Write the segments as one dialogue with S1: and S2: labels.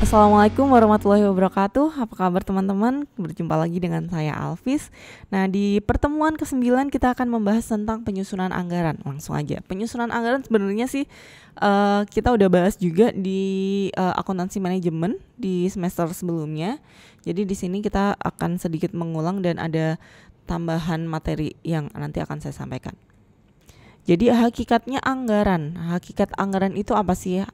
S1: Assalamualaikum warahmatullahi wabarakatuh. Apa kabar teman-teman? Berjumpa lagi dengan saya Alvis. Nah, di pertemuan ke-9 kita akan membahas tentang penyusunan anggaran. Langsung aja. Penyusunan anggaran sebenarnya sih kita udah bahas juga di akuntansi manajemen di semester sebelumnya. Jadi di sini kita akan sedikit mengulang dan ada tambahan materi yang nanti akan saya sampaikan. Jadi hakikat anggaran itu apa sih?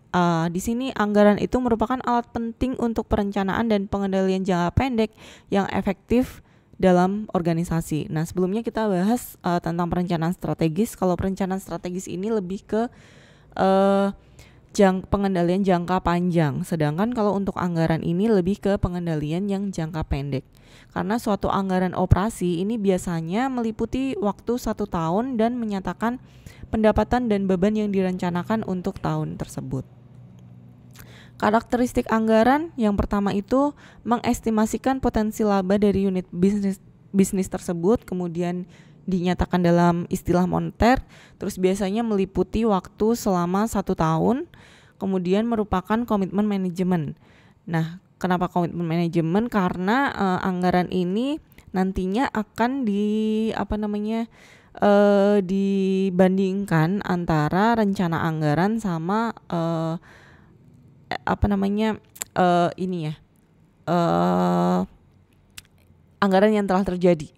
S1: Di sini anggaran itu merupakan alat penting untuk perencanaan dan pengendalian jangka pendek yang efektif dalam organisasi. Nah, sebelumnya kita bahas tentang perencanaan strategis. Kalau perencanaan strategis ini lebih ke pengendalian jangka panjang. Sedangkan kalau untuk anggaran ini lebih ke pengendalian yang jangka pendek. Karena suatu anggaran operasi ini biasanya meliputi waktu 1 tahun dan menyatakan pendapatan dan beban yang direncanakan untuk tahun tersebut. Karakteristik anggaran yang pertama itu mengestimasikan potensi laba dari unit bisnis tersebut, kemudian dinyatakan dalam istilah moneter, terus biasanya meliputi waktu selama 1 tahun, kemudian merupakan komitmen manajemen. Nah, kenapa komitmen manajemen? Karena anggaran ini nantinya akan dibandingkan antara rencana anggaran sama anggaran yang telah terjadi.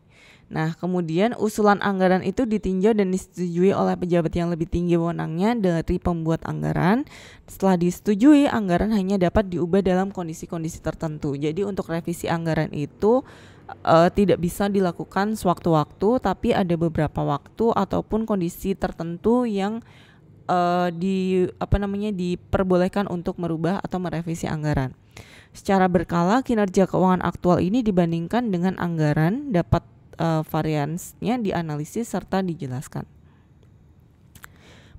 S1: Nah, kemudian usulan anggaran itu ditinjau dan disetujui oleh pejabat yang lebih tinggi wewenangnya dari pembuat anggaran. Setelah disetujui, anggaran hanya dapat diubah dalam kondisi-kondisi tertentu. Jadi untuk revisi anggaran itu tidak bisa dilakukan sewaktu-waktu, tapi ada beberapa waktu ataupun kondisi tertentu yang diperbolehkan untuk merubah atau merevisi anggaran. Secara berkala, kinerja keuangan aktual ini dibandingkan dengan anggaran dapat variansnya dianalisis serta dijelaskan.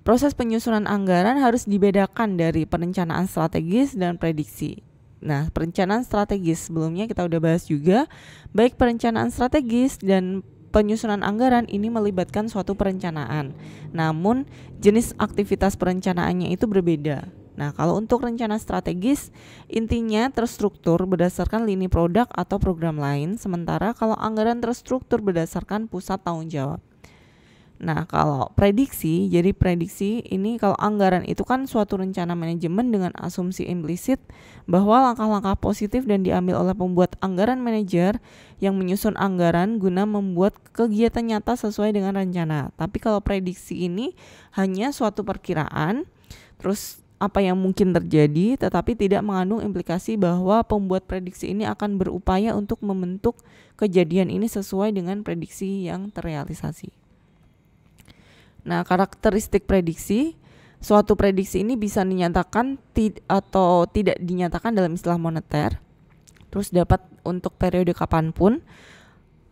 S1: Proses penyusunan anggaran harus dibedakan dari perencanaan strategis dan prediksi. Nah, perencanaan strategis sebelumnya kita udah bahas juga, baik perencanaan strategis dan penyusunan anggaran ini melibatkan suatu perencanaan. Namun, jenis aktivitas perencanaannya itu berbeda. Nah, kalau untuk rencana strategis, intinya terstruktur berdasarkan lini produk atau program lain, sementara kalau anggaran terstruktur berdasarkan pusat tanggung jawab. Nah, kalau prediksi, jadi prediksi ini kalau anggaran itu kan suatu rencana manajemen dengan asumsi implisit bahwa langkah-langkah positif dan diambil oleh pembuat anggaran manajer yang menyusun anggaran guna membuat kegiatan nyata sesuai dengan rencana. Tapi kalau prediksi ini hanya suatu perkiraan, terus apa yang mungkin terjadi, tetapi tidak mengandung implikasi bahwa pembuat prediksi ini akan berupaya untuk membentuk kejadian ini sesuai dengan prediksi yang terrealisasi. Nah, karakteristik prediksi, suatu prediksi ini bisa dinyatakan atau tidak dinyatakan dalam istilah moneter, terus dapat untuk periode kapanpun.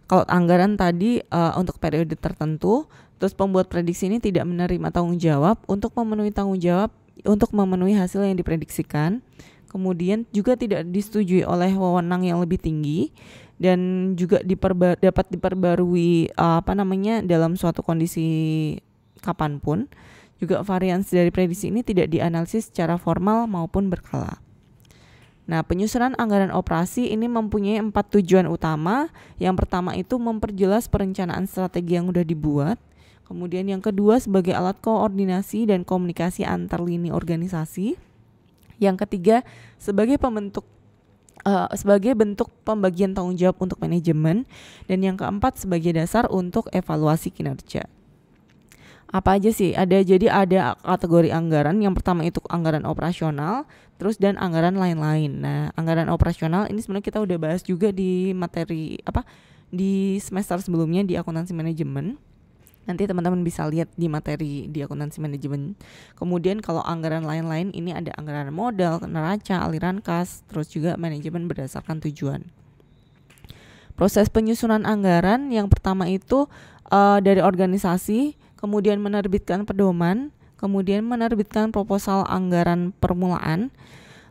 S1: Kalau anggaran tadi untuk periode tertentu, terus pembuat prediksi ini tidak menerima tanggung jawab untuk memenuhi tanggung jawab untuk memenuhi hasil yang diprediksikan, kemudian juga tidak disetujui oleh wewenang yang lebih tinggi dan juga dapat diperbarui dalam suatu kondisi kapanpun. Juga variansi dari prediksi ini tidak dianalisis secara formal maupun berkala. Nah, penyusunan anggaran operasi ini mempunyai 4 tujuan utama. Yang pertama itu memperjelas perencanaan strategi yang sudah dibuat. Kemudian yang kedua sebagai alat koordinasi dan komunikasi antar lini organisasi. Yang ketiga sebagai bentuk pembagian tanggung jawab untuk manajemen. Dan yang keempat sebagai dasar untuk evaluasi kinerja. Apa aja sih? Ada kategori anggaran. Yang pertama itu anggaran operasional, terus dan anggaran lain-lain. Nah, anggaran operasional ini sebenarnya kita udah bahas juga di materi di semester sebelumnya di akuntansi manajemen. Nanti teman-teman bisa lihat di materi di akuntansi manajemen. Kemudian kalau anggaran lain-lain ini ada anggaran modal, neraca, aliran kas, terus juga manajemen berdasarkan tujuan. Proses penyusunan anggaran yang pertama itu dari organisasi, kemudian menerbitkan pedoman, kemudian menerbitkan proposal anggaran permulaan,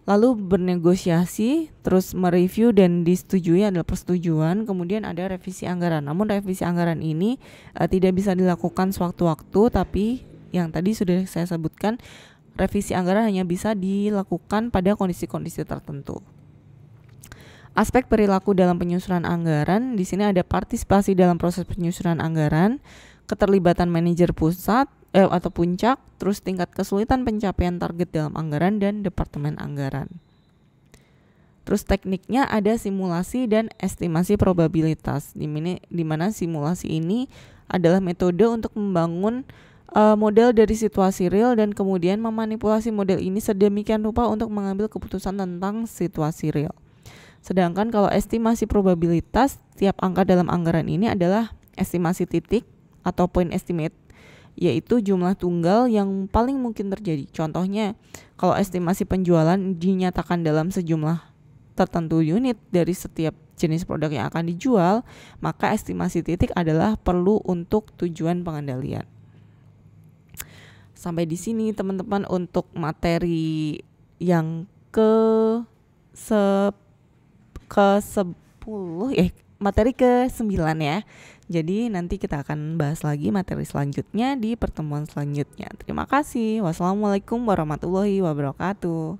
S1: lalu bernegosiasi, terus mereview dan disetujui adalah persetujuan, kemudian ada revisi anggaran. Namun revisi anggaran ini tidak bisa dilakukan sewaktu-waktu, tapi yang tadi sudah saya sebutkan revisi anggaran hanya bisa dilakukan pada kondisi-kondisi tertentu. Aspek perilaku dalam penyusunan anggaran, di sini ada partisipasi dalam proses penyusunan anggaran, keterlibatan manajer pusat atau puncak, terus tingkat kesulitan pencapaian target dalam anggaran dan departemen anggaran. Terus tekniknya ada simulasi dan estimasi probabilitas, di mana simulasi ini adalah metode untuk membangun model dari situasi real dan kemudian memanipulasi model ini sedemikian rupa untuk mengambil keputusan tentang situasi real. Sedangkan kalau estimasi probabilitas, tiap angka dalam anggaran ini adalah estimasi titik atau point estimate, yaitu jumlah tunggal yang paling mungkin terjadi. Contohnya, kalau estimasi penjualan dinyatakan dalam sejumlah tertentu unit dari setiap jenis produk yang akan dijual, maka estimasi titik adalah perlu untuk tujuan pengendalian. Sampai di sini teman-teman untuk materi yang materi ke-9 ya. Jadi nanti kita akan bahas lagi materi selanjutnya di pertemuan selanjutnya. Terima kasih. Wassalamualaikum warahmatullahi wabarakatuh.